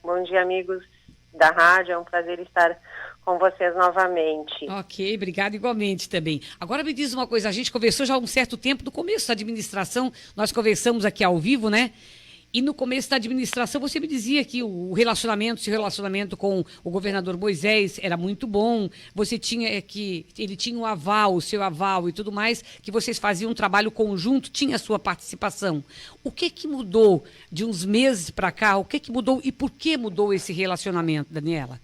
Bom dia, amigos da rádio. É um prazer estar com vocês novamente. Ok, obrigada igualmente também. Agora me diz uma coisa, a gente conversou já há um certo tempo, no começo da administração, nós conversamos aqui ao vivo, né? E no começo da administração você me dizia que seu relacionamento com o governador Moisés era muito bom, você tinha que ele tinha o seu aval e tudo mais, que vocês faziam um trabalho conjunto, tinha a sua participação. O que mudou de uns meses para cá? O que mudou e por que mudou esse relacionamento, Daniela?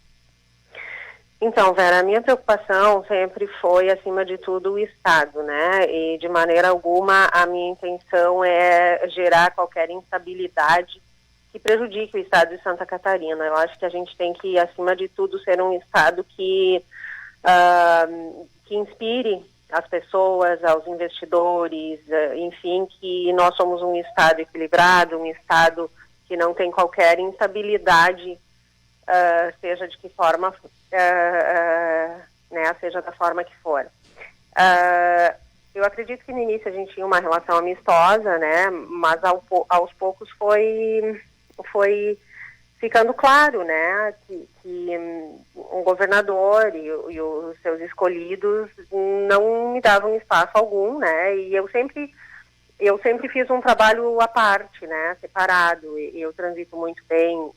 Então, Vera, a minha preocupação sempre foi, acima de tudo, o Estado, né? E, de maneira alguma, a minha intenção é gerar qualquer instabilidade que prejudique o Estado de Santa Catarina. Eu acho que a gente tem que, acima de tudo, ser um Estado que inspire as pessoas, aos investidores, enfim, que nós somos um Estado equilibrado, um Estado que não tem qualquer instabilidade, seja de que forma, né, seja da forma que for. Eu acredito que no início a gente tinha uma relação amistosa, né, mas aos poucos foi ficando claro, né, que o governador e os seus escolhidos não me davam espaço algum, né, e eu sempre fiz um trabalho à parte, né, separado. Eu transito muito bem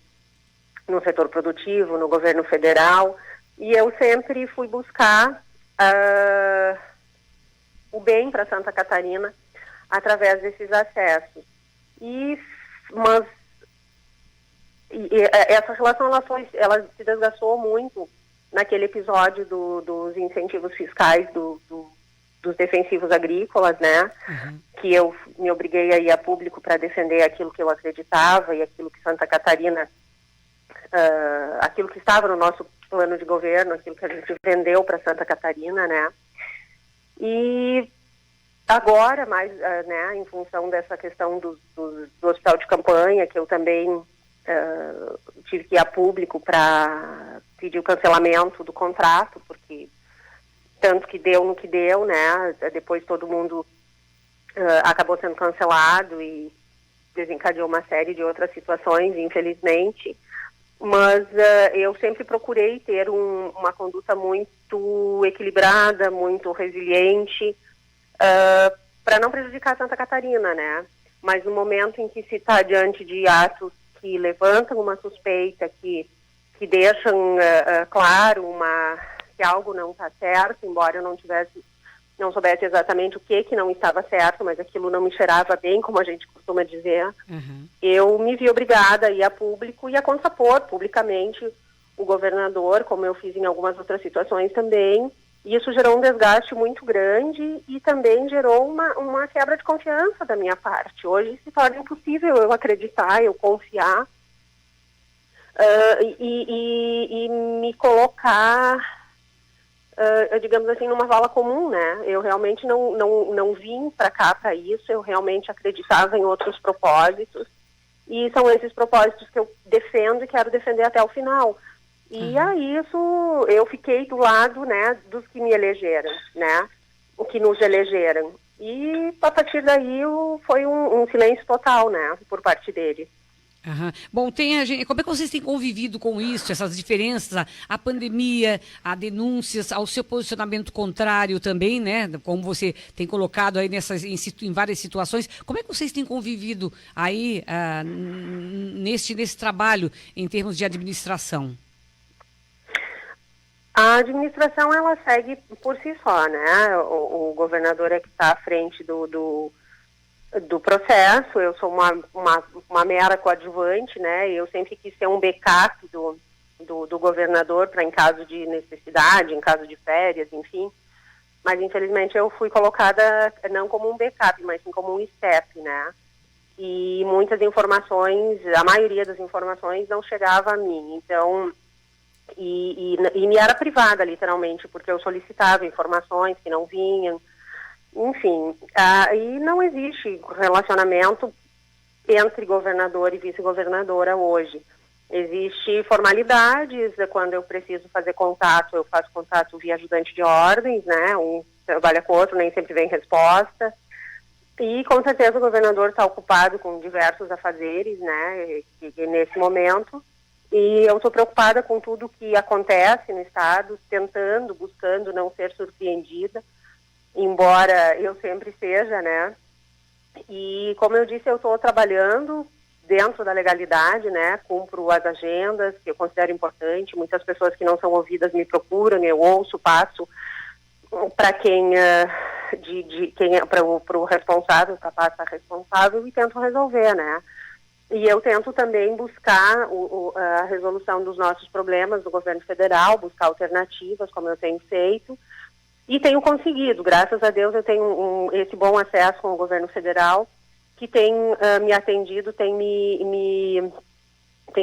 no setor produtivo, no governo federal, e eu sempre fui buscar o bem para Santa Catarina através desses acessos. Mas essa relação ela se desgastou muito naquele episódio dos incentivos fiscais dos defensivos agrícolas, né? Uhum. Que eu me obriguei a ir a público para defender aquilo que eu acreditava e aquilo que Santa Catarina, aquilo que estava no nosso plano de governo, aquilo que a gente vendeu para Santa Catarina, né? E agora, mais, né, em função dessa questão do hospital de campanha, que eu também tive que ir a público para pedir o cancelamento do contrato, porque tanto que deu no que deu, né? Depois todo mundo acabou sendo cancelado e desencadeou uma série de outras situações, infelizmente. Mas eu sempre procurei ter uma conduta muito equilibrada, muito resiliente, para não prejudicar Santa Catarina, né? Mas no momento em que se está diante de atos que levantam uma suspeita, que deixam claro que algo não está certo, embora eu não soubesse exatamente o que não estava certo, mas aquilo não me cheirava bem, como a gente costuma dizer, uhum. Eu me vi obrigada a ir a público e a contrapor publicamente o governador, como eu fiz em algumas outras situações também, e isso gerou um desgaste muito grande e também gerou uma quebra de confiança da minha parte. Hoje se torna impossível eu acreditar, eu confiar e me colocar, digamos assim, numa vala comum, né? Eu realmente não vim para cá para isso, eu realmente acreditava em outros propósitos, e são esses propósitos que eu defendo e quero defender até o final. E aí eu fiquei do lado, né, dos que me elegeram, né, o que nos elegeram. E a partir daí foi um silêncio total, né, por parte deles. Uhum. Bom, como é que vocês têm convivido com isso, essas diferenças, a pandemia, a denúncias, ao seu posicionamento contrário também, né? Como você tem colocado aí em várias situações. Como é que vocês têm convivido aí nesse trabalho em termos de administração? A administração, ela segue por si só, né? O governador é que está à frente do processo. Eu sou uma mera coadjuvante, né? Eu sempre quis ser um backup do governador para em caso de necessidade, em caso de férias, enfim. Mas, infelizmente, eu fui colocada não como um backup, mas sim como um step, né? E muitas informações, a maioria das informações não chegava a mim. Então, e me era privada, literalmente, porque eu solicitava informações que não vinham. Enfim, e não existe relacionamento entre governador e vice-governadora hoje. Existe formalidades, quando eu preciso fazer contato, eu faço contato via ajudante de ordens, né? Um trabalha com o outro, nem sempre vem resposta. E com certeza o governador está ocupado com diversos afazeres, né, nesse momento. E eu estou preocupada com tudo que acontece no estado, tentando, buscando não ser surpreendida, embora eu sempre seja, né. E como eu disse, eu estou trabalhando dentro da legalidade, né, cumpro as agendas que eu considero importante. Muitas pessoas que não são ouvidas me procuram, eu ouço, passo para quem é para o responsável, para passar responsável e tento resolver, né? E eu tento também buscar a resolução dos nossos problemas do governo federal, buscar alternativas, como eu tenho feito, e tenho conseguido. Graças a Deus eu tenho esse bom acesso com o governo federal, que tem me atendido, tem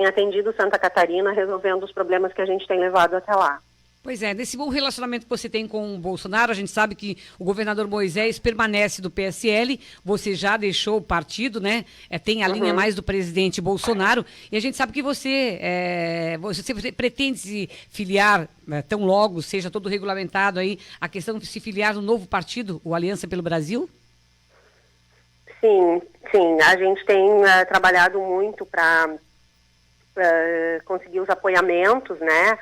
atendido Santa Catarina, resolvendo os problemas que a gente tem levado até lá. Pois é, nesse bom relacionamento que você tem com o Bolsonaro, a gente sabe que o governador Moisés permanece do PSL, você já deixou o partido, né? Tem a linha mais do presidente Bolsonaro, e a gente sabe que você pretende se filiar, tão logo seja todo regulamentado aí, a questão de se filiar no novo partido, o Aliança pelo Brasil? Sim, a gente tem trabalhado muito para conseguir os apoiamentos, né?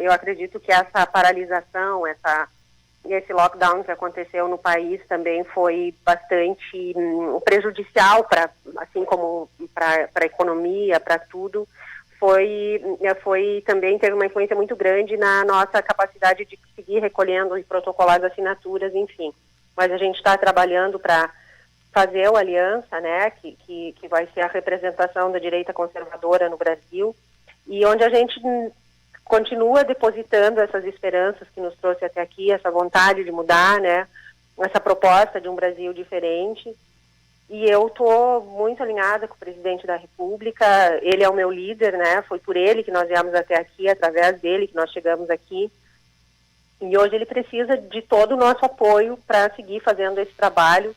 Eu acredito que essa paralisação, esse lockdown que aconteceu no país também foi bastante prejudicial, assim como para a economia, para tudo. Também teve uma influência muito grande na nossa capacidade de seguir recolhendo e protocolar as assinaturas, enfim. Mas a gente está trabalhando para fazer o Aliança, né, que vai ser a representação da direita conservadora no Brasil, e onde a gente continua depositando essas esperanças que nos trouxe até aqui, essa vontade de mudar, né, essa proposta de um Brasil diferente. E eu estou muito alinhada com o presidente da República, ele é o meu líder, né, foi por ele que nós viemos até aqui, através dele que nós chegamos aqui. E hoje ele precisa de todo o nosso apoio para seguir fazendo esse trabalho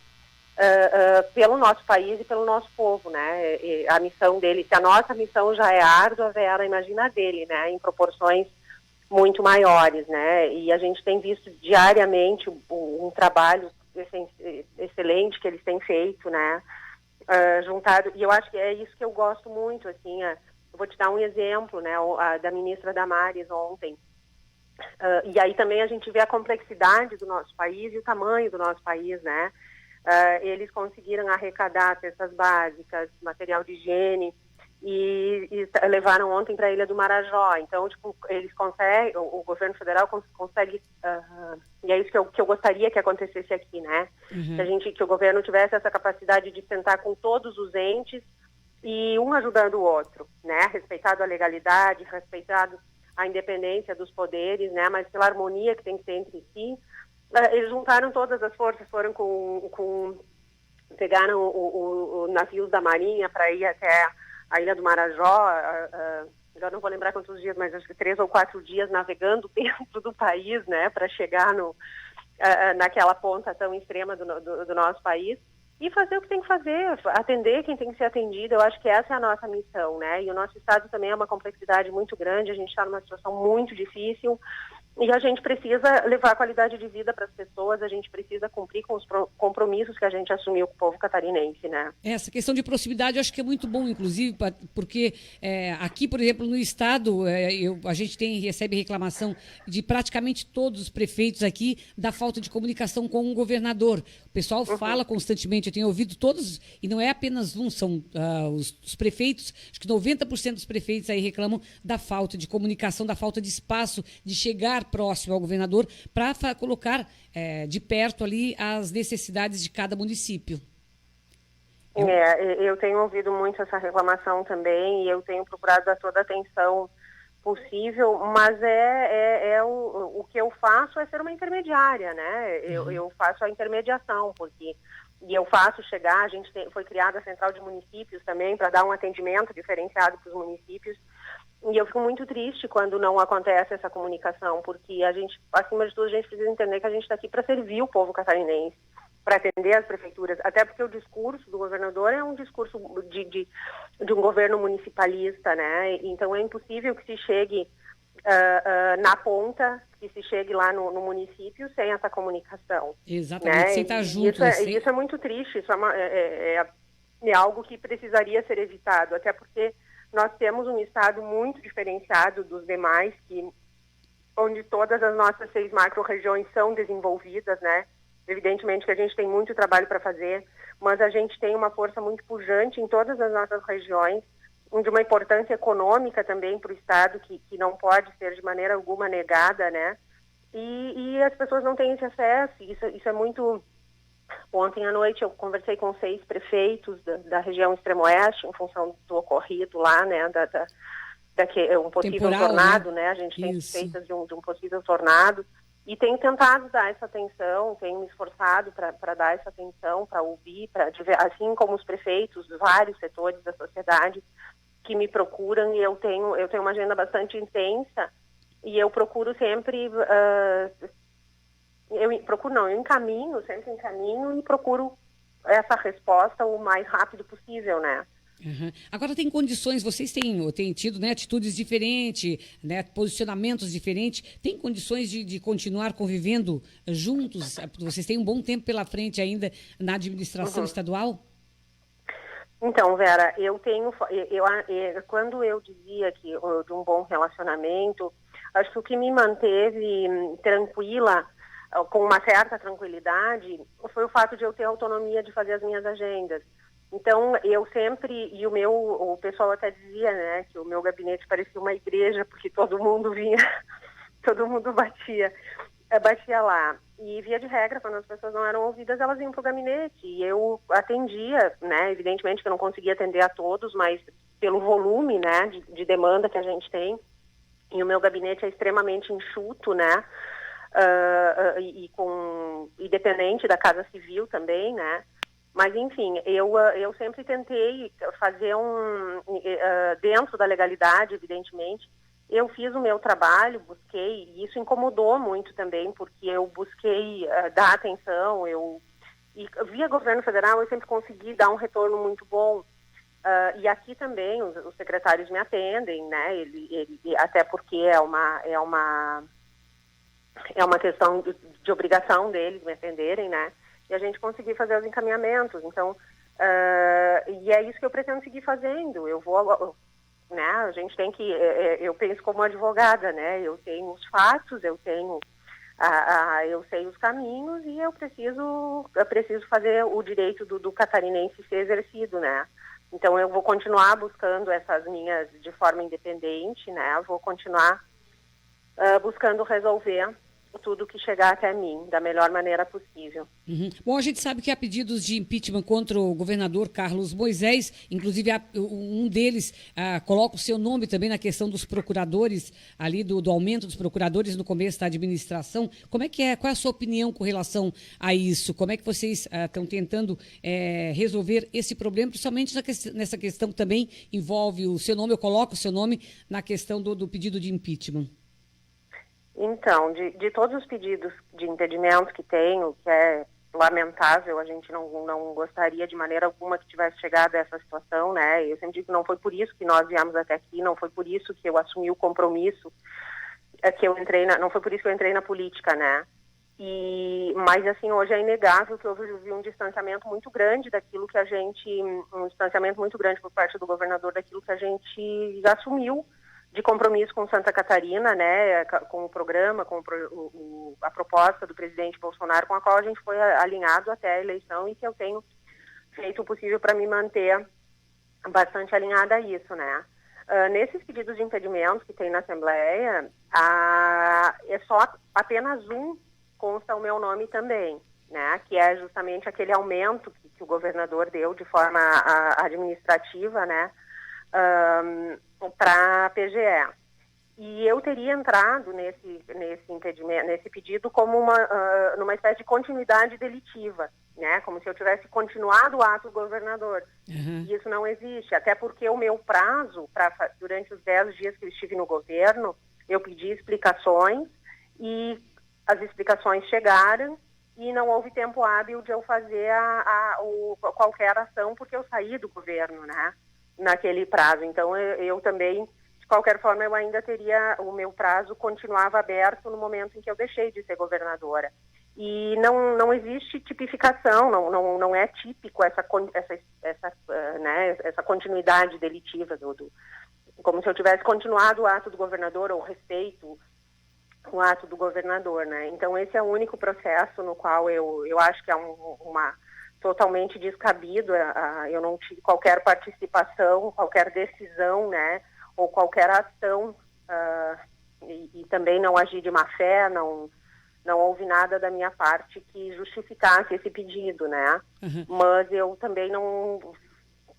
pelo nosso país e pelo nosso povo, né? E a missão dele, se a nossa missão já é árdua, Vera, imagina a dele, né? Em proporções muito maiores, né? E a gente tem visto diariamente um trabalho excelente que eles têm feito, né? Juntado, e eu acho que é isso que eu gosto muito, assim, eu vou te dar um exemplo, né? Da ministra Damares ontem. E aí também a gente vê a complexidade do nosso país e o tamanho do nosso país, né? Eles conseguiram arrecadar cestas básicas, material de higiene e levaram ontem para a Ilha do Marajó. Então, tipo, eles conseguem, o governo federal consegue, e é isso que eu gostaria que acontecesse aqui, né? Que o governo tivesse essa capacidade de sentar com todos os entes e um ajudando o outro, né? Respeitado a legalidade, respeitado a independência dos poderes, né? Mas pela harmonia que tem que ter entre si. Eles juntaram todas as forças, foram pegaram o navios da Marinha para ir até a Ilha do Marajó, já não vou lembrar quantos dias, mas acho que 3 ou 4 dias navegando dentro do país, né, para chegar naquela ponta tão extrema do nosso país, e fazer o que tem que fazer, atender quem tem que ser atendido. Eu acho que essa é a nossa missão, né, e o nosso estado também é uma complexidade muito grande, a gente está numa situação muito difícil, e a gente precisa levar qualidade de vida para as pessoas, a gente precisa cumprir com os compromissos que a gente assumiu com o povo catarinense, né? Essa questão de proximidade eu acho que é muito bom, inclusive, porque aqui, por exemplo, no estado, a gente recebe reclamação de praticamente todos os prefeitos aqui da falta de comunicação com o governador. O pessoal fala constantemente, eu tenho ouvido todos, e não é apenas são os prefeitos, acho que 90% dos prefeitos aí reclamam da falta de comunicação, da falta de espaço, de chegar próximo ao governador para colocar de perto ali as necessidades de cada município. Eu tenho ouvido muito essa reclamação também e eu tenho procurado dar toda a atenção possível, mas o que eu faço é ser uma intermediária, né? Eu faço a intermediação, e eu faço chegar, foi criada a Central de Municípios também para dar um atendimento diferenciado para os municípios. E eu fico muito triste quando não acontece essa comunicação, porque a gente, acima de tudo, a gente precisa entender que a gente está aqui para servir o povo catarinense, para atender as prefeituras, até porque o discurso do governador é um discurso de um governo municipalista, né? Então é impossível que se chegue na ponta, que se chegue lá no município sem essa comunicação. Exatamente, né? sem estar junto. Isso é muito triste, isso é algo que precisaria ser evitado, até porque nós temos um estado muito diferenciado dos demais, onde todas as nossas 6 macro-regiões são desenvolvidas, né? Evidentemente que a gente tem muito trabalho para fazer, mas a gente tem uma força muito pujante em todas as nossas regiões, de uma importância econômica também para o Estado, que não pode ser de maneira alguma negada, né? E as pessoas não têm esse acesso, isso é muito... Ontem à noite eu conversei com 6 prefeitos da região extremo-oeste, em função do ocorrido lá, né, um possível temporal, tornado, né? A gente tem suspeitas de um possível tornado, e tenho tentado dar essa atenção, tenho me esforçado para dar essa atenção, para ouvir, assim como os prefeitos, vários setores da sociedade que me procuram, e eu tenho uma agenda bastante intensa, e eu procuro sempre, eu sempre encaminho e procuro essa resposta o mais rápido possível, né? Uhum. Agora tem condições, vocês têm tido, né, atitudes diferentes, né, posicionamentos diferentes, tem condições de continuar convivendo juntos? Vocês têm um bom tempo pela frente ainda na administração estadual? Então, Vera, quando eu dizia que de um bom relacionamento, acho que o que me manteve tranquila, com uma certa tranquilidade, foi o fato de eu ter autonomia de fazer as minhas agendas. Então, eu sempre, e o pessoal até dizia, né, que o meu gabinete parecia uma igreja, porque todo mundo vinha, todo mundo batia lá. E, via de regra, quando as pessoas não eram ouvidas, elas iam para o gabinete. E eu atendia, né, evidentemente que eu não conseguia atender a todos, mas pelo volume, né, de demanda que a gente tem. E o meu gabinete é extremamente enxuto, né, e dependente da Casa Civil também, né. Mas, enfim, eu sempre tentei fazer dentro da legalidade, evidentemente. Eu fiz o meu trabalho, busquei, e isso incomodou muito também, porque eu busquei dar atenção, e via governo federal eu sempre consegui dar um retorno muito bom. E aqui também os secretários me atendem, né? Até porque é uma questão de obrigação deles me atenderem, né? E a gente conseguir fazer os encaminhamentos. Então, e é isso que eu pretendo seguir fazendo. Né, a gente tem que, eu penso como advogada, né? Eu tenho os fatos, eu sei os caminhos, e eu preciso fazer o direito do catarinense ser exercido, né? Então eu vou continuar buscando essas linhas de forma independente, né? Vou continuar buscando resolver tudo que chegar até mim da melhor maneira possível. Uhum. Bom, a gente sabe que há pedidos de impeachment contra o governador Carlos Moisés, inclusive um deles coloca o seu nome também na questão dos procuradores, ali do aumento dos procuradores no começo da administração. Como é que qual é a sua opinião com relação a isso? Como é que vocês estão tentando resolver esse problema, principalmente nessa questão que também envolve o seu nome, eu coloco o seu nome na questão do pedido de impeachment? Então, de todos os pedidos de impedimento que tenho, que é lamentável, a gente não gostaria de maneira alguma que tivesse chegado a essa situação, né? Eu sempre digo que não foi por isso que nós viemos até aqui, não foi por isso que eu assumi o compromisso, não foi por isso que eu entrei na política, né? Mas, assim, hoje é inegável que houve um distanciamento muito grande daquilo que um distanciamento muito grande por parte do governador daquilo que a gente assumiu de compromisso com Santa Catarina, né, com o programa, com a proposta do presidente Bolsonaro, com a qual a gente foi alinhado até a eleição, e que eu tenho feito o possível para me manter bastante alinhada a isso, né. Nesses pedidos de impedimento que tem na Assembleia, é só apenas consta o meu nome também, né, que é justamente aquele aumento que o governador deu de forma administrativa, né, para a PGE. E eu teria entrado nesse pedido como numa espécie de continuidade delitiva, né? Como se eu tivesse continuado o ato do governador. Uhum. E isso não existe, até porque o meu prazo, durante os 10 dias que eu estive no governo, eu pedi explicações, e as explicações chegaram, e não houve tempo hábil de eu fazer qualquer ação, porque eu saí do governo, né? Naquele prazo. Então, eu também de qualquer forma, eu ainda teria, o meu prazo continuava aberto no momento em que eu deixei de ser governadora. E não existe tipificação, não é típico essa continuidade delitiva, como se eu tivesse continuado o ato do governador ou respeito o ato do governador, né? Então, esse é o único processo no qual eu acho que é uma totalmente descabido, eu não tive qualquer participação, qualquer decisão, né? Ou qualquer ação, e também não agi de má fé, não houve nada da minha parte que justificasse esse pedido, né? Uhum. Mas eu também não...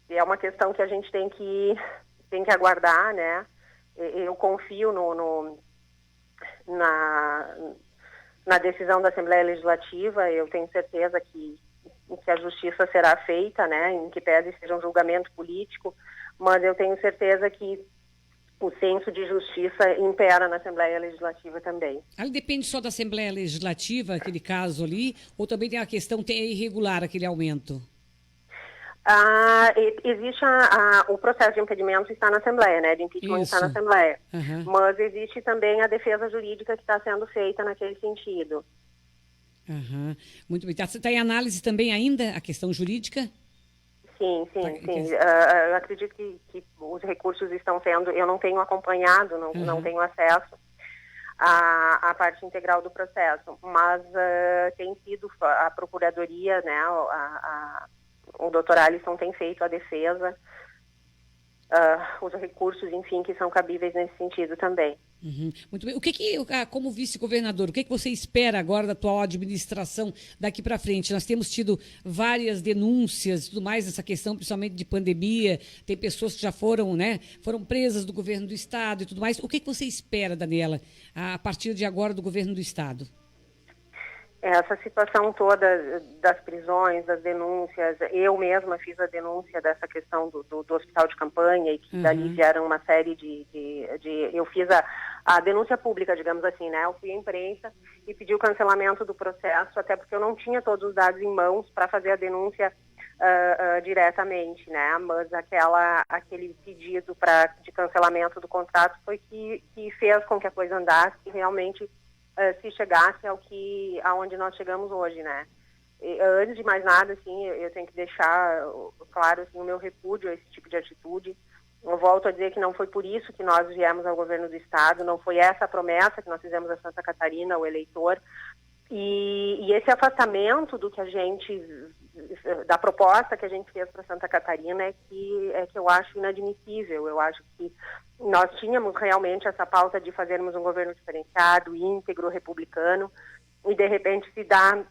É uma questão que a gente tem que aguardar, né? Eu confio na decisão da Assembleia Legislativa, eu tenho certeza que a justiça será feita, né? Em que pese seja um julgamento político, mas eu tenho certeza que o senso de justiça impera na Assembleia Legislativa também. Ali depende só da Assembleia Legislativa, aquele caso ali, ou também tem a questão, é irregular aquele aumento? Existe o processo de impedimento está na Assembleia, né? De impeachment está na Assembleia. Uhum. Mas existe também a defesa jurídica que está sendo feita naquele sentido. Uhum. Muito bem. Está em análise também ainda a questão jurídica? Sim. Eu acredito que os recursos estão sendo... Eu não tenho acompanhado, não tenho acesso à parte integral do processo, mas tem sido a Procuradoria, né, o Dr. Alisson tem feito a defesa, os recursos, enfim, que são cabíveis nesse sentido também. Uhum. Muito bem. Como vice-governador, o que você espera agora da atual administração daqui para frente? Nós temos tido várias denúncias e tudo mais nessa questão, principalmente de pandemia. Tem pessoas que já foram presas do governo do Estado e tudo mais. O que você espera, Daniela, a partir de agora do governo do Estado? Essa situação toda das prisões, das denúncias, eu mesma fiz a denúncia dessa questão do hospital de campanha e que dali vieram uma série eu fiz a denúncia pública, digamos assim, né? Eu fui à imprensa e pedi o cancelamento do processo, até porque eu não tinha todos os dados em mãos para fazer a denúncia diretamente, né? Mas aquele pedido de cancelamento do contrato foi que fez com que a coisa andasse e realmente se chegasse aonde nós chegamos hoje, né? Antes de mais nada, assim, eu tenho que deixar claro assim, o meu repúdio a esse tipo de atitude. Eu volto a dizer que não foi por isso que nós viemos ao governo do Estado, não foi essa a promessa que nós fizemos a Santa Catarina, o eleitor. E esse afastamento da proposta que a gente fez para Santa Catarina é que eu acho inadmissível. Eu acho que nós tínhamos realmente essa pauta de fazermos um governo diferenciado, íntegro, republicano, e de repente se dá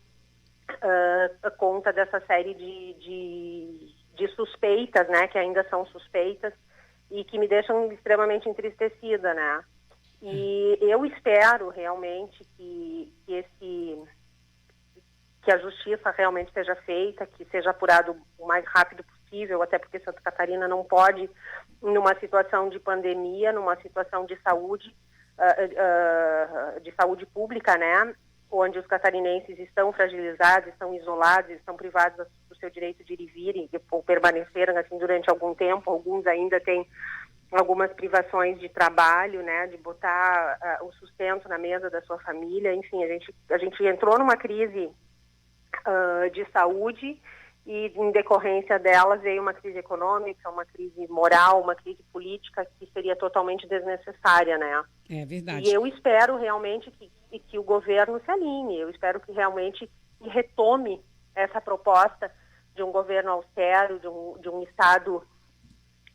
conta dessa série de suspeitas, né, que ainda são suspeitas e que me deixam extremamente entristecida, né? E eu espero realmente que a justiça realmente seja feita, que seja apurado o mais rápido possível, até porque Santa Catarina não pode, numa situação de pandemia, numa situação de saúde pública, né, onde os catarinenses estão fragilizados, estão isolados, estão privados do seu direito de ir e vir ou permanecerem assim durante algum tempo. Alguns ainda têm algumas privações de trabalho, né, de botar o sustento na mesa da sua família. Enfim, a gente entrou numa crise de saúde e, em decorrência delas, veio uma crise econômica, uma crise moral, uma crise política que seria totalmente desnecessária, né? É verdade. E eu espero realmente que o governo se alinhe, eu espero que realmente retome essa proposta de um governo austero, de um Estado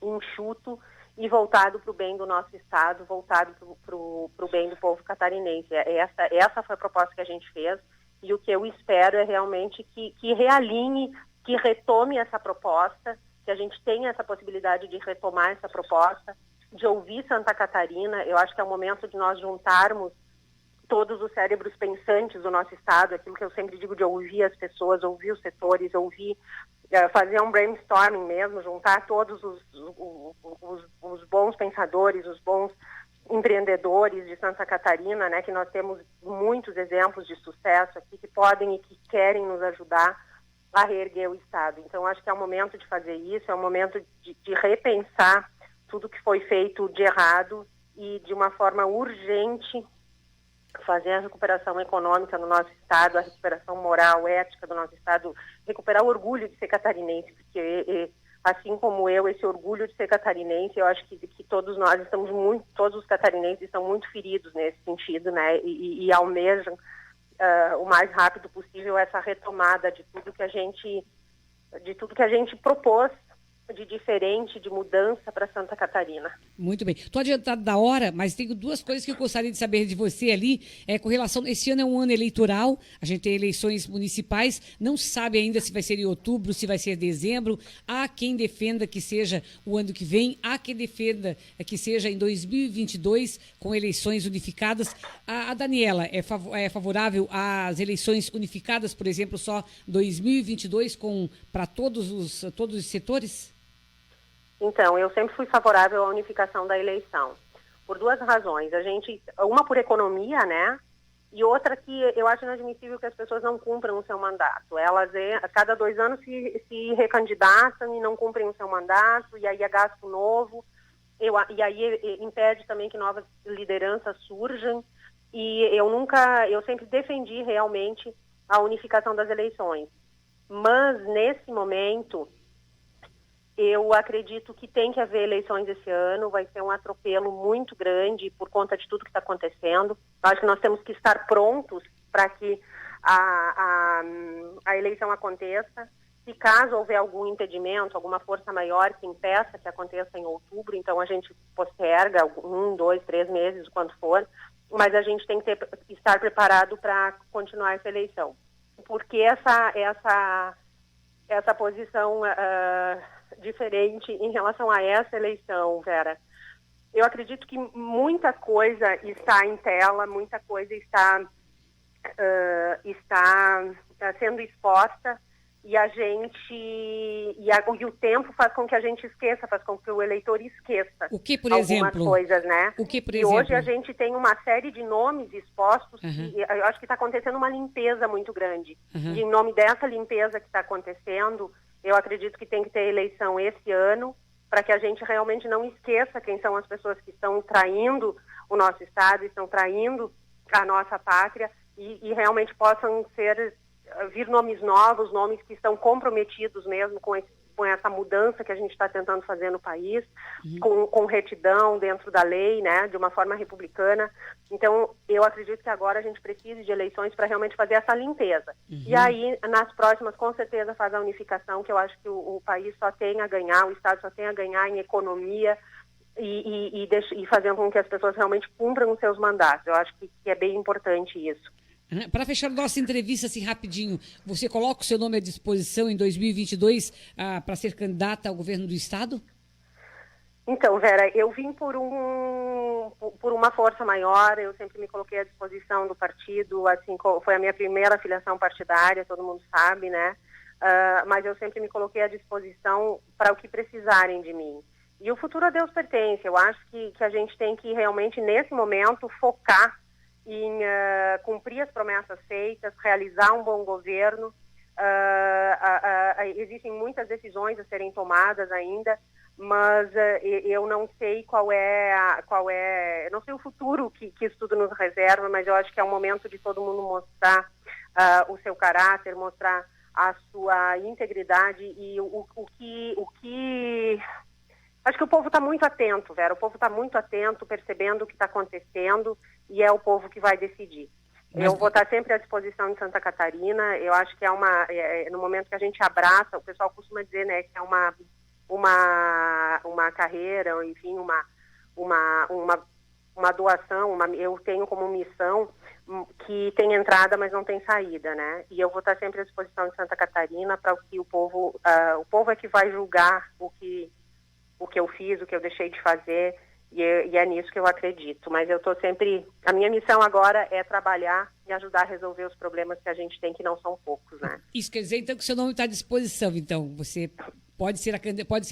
enxuto e voltado para o bem do nosso Estado, voltado para o bem do povo catarinense. Essa foi a proposta que a gente fez. E o que eu espero é realmente que realinhe, que retome essa proposta, que a gente tenha essa possibilidade de retomar essa proposta, de ouvir Santa Catarina. Eu acho que é o momento de nós juntarmos todos os cérebros pensantes do nosso Estado, aquilo que eu sempre digo de ouvir as pessoas, ouvir os setores, fazer um brainstorming mesmo, juntar todos os bons pensadores, os bons empreendedores de Santa Catarina, né, que nós temos muitos exemplos de sucesso aqui que podem e que querem nos ajudar a reerguer o Estado. Então, acho que é o momento de fazer isso, é o momento de repensar tudo que foi feito de errado e de uma forma urgente fazer a recuperação econômica no nosso estado, a recuperação moral, ética do nosso estado, recuperar o orgulho de ser catarinense, porque assim como eu, esse orgulho de ser catarinense, eu acho que todos nós estamos muito, todos os catarinenses estão muito feridos nesse sentido, né, e almejam o mais rápido possível essa retomada de tudo que a gente propôs de diferente, de mudança para Santa Catarina. Muito bem. Estou adiantado da hora, mas tenho duas coisas que eu gostaria de saber de você ali, com relação, esse ano é um ano eleitoral, a gente tem eleições municipais, não se sabe ainda se vai ser em outubro, se vai ser em dezembro, há quem defenda que seja o ano que vem, há quem defenda que seja em 2022, com eleições unificadas. A Daniela é favorável às eleições unificadas, por exemplo, só 2022, para todos os setores? Então, eu sempre fui favorável à unificação da eleição, por duas razões. Uma por economia, né? E outra que eu acho inadmissível que as pessoas não cumpram o seu mandato. Elas, a cada 2 anos, se recandidatam e não cumprem o seu mandato, e aí é gasto novo, e aí impede também que novas lideranças surjam. E eu sempre defendi realmente a unificação das eleições. Mas, nesse momento, eu acredito que tem que haver eleições esse ano, vai ser um atropelo muito grande por conta de tudo que está acontecendo. Acho que nós temos que estar prontos para que a eleição aconteça. Se caso houver algum impedimento, alguma força maior que impeça que aconteça em outubro, então a gente posterga 1, 2, 3 meses, quanto for, mas a gente tem que estar preparado para continuar essa eleição. Porque essa posição diferente em relação a essa eleição, Vera. Eu acredito que muita coisa está em tela, muita coisa está sendo exposta e o tempo faz com que a gente esqueça, faz com que o eleitor esqueça algumas coisas, né? O que, por exemplo? E hoje a gente tem uma série de nomes expostos e eu acho que está acontecendo uma limpeza muito grande. E em nome dessa limpeza que está acontecendo, eu acredito que tem que ter eleição esse ano para que a gente realmente não esqueça quem são as pessoas que estão traindo o nosso Estado, estão traindo a nossa pátria e realmente possam vir nomes novos, nomes que estão comprometidos mesmo com essa mudança que a gente está tentando fazer no país, com retidão dentro da lei, né, de uma forma republicana. Então, eu acredito que agora a gente precisa de eleições para realmente fazer essa limpeza. E aí, nas próximas, com certeza, faz a unificação, que eu acho que o país só tem a ganhar, o Estado só tem a ganhar em economia e fazendo com que as pessoas realmente cumpram os seus mandatos. Eu acho que é bem importante isso. Para fechar nossa entrevista assim rapidinho, você coloca o seu nome à disposição em 2022 para ser candidata ao governo do Estado? Então, Vera, eu vim por uma força maior, eu sempre me coloquei à disposição do partido, assim, foi a minha primeira filiação partidária, todo mundo sabe, né? Mas eu sempre me coloquei à disposição para o que precisarem de mim. E o futuro a Deus pertence. Eu acho que a gente tem que realmente, nesse momento, focar em cumprir as promessas feitas, realizar um bom governo. Existem muitas decisões a serem tomadas ainda, mas eu não sei eu não sei o futuro que isso tudo nos reserva, mas eu acho que é o momento de todo mundo mostrar o seu caráter, mostrar a sua integridade e o que... Acho que o povo está muito atento, Vera. O povo está muito atento, percebendo o que está acontecendo e é o povo que vai decidir. Eu vou estar sempre à disposição em Santa Catarina. Eu acho que no momento que a gente abraça, o pessoal costuma dizer, né, que é uma carreira, enfim, uma doação. Eu tenho como missão que tem entrada, mas não tem saída, né? E eu vou estar sempre à disposição em Santa Catarina para que o povo é que vai julgar o que eu fiz, o que eu deixei de fazer, e é nisso que eu acredito. Mas eu estou sempre... A minha missão agora é trabalhar e ajudar a resolver os problemas que a gente tem, que não são poucos, né? Isso quer dizer, então, que o seu nome está à disposição, então. Você pode ser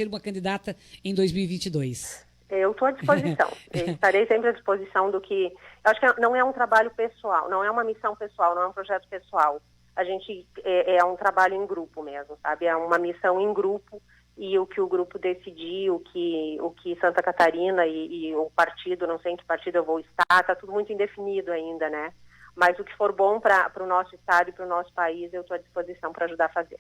uma candidata em 2022. Eu estou à disposição. Eu estarei sempre à disposição do que... Eu acho que não é um trabalho pessoal, não é uma missão pessoal, não é um projeto pessoal. A gente é um trabalho em grupo mesmo, sabe? É uma missão em grupo. e o que o grupo decidir, o que Santa Catarina e o partido, não sei em que partido eu vou estar, está tudo muito indefinido ainda, né? Mas o que for bom para o nosso estado e para o nosso país, eu estou à disposição para ajudar a fazer.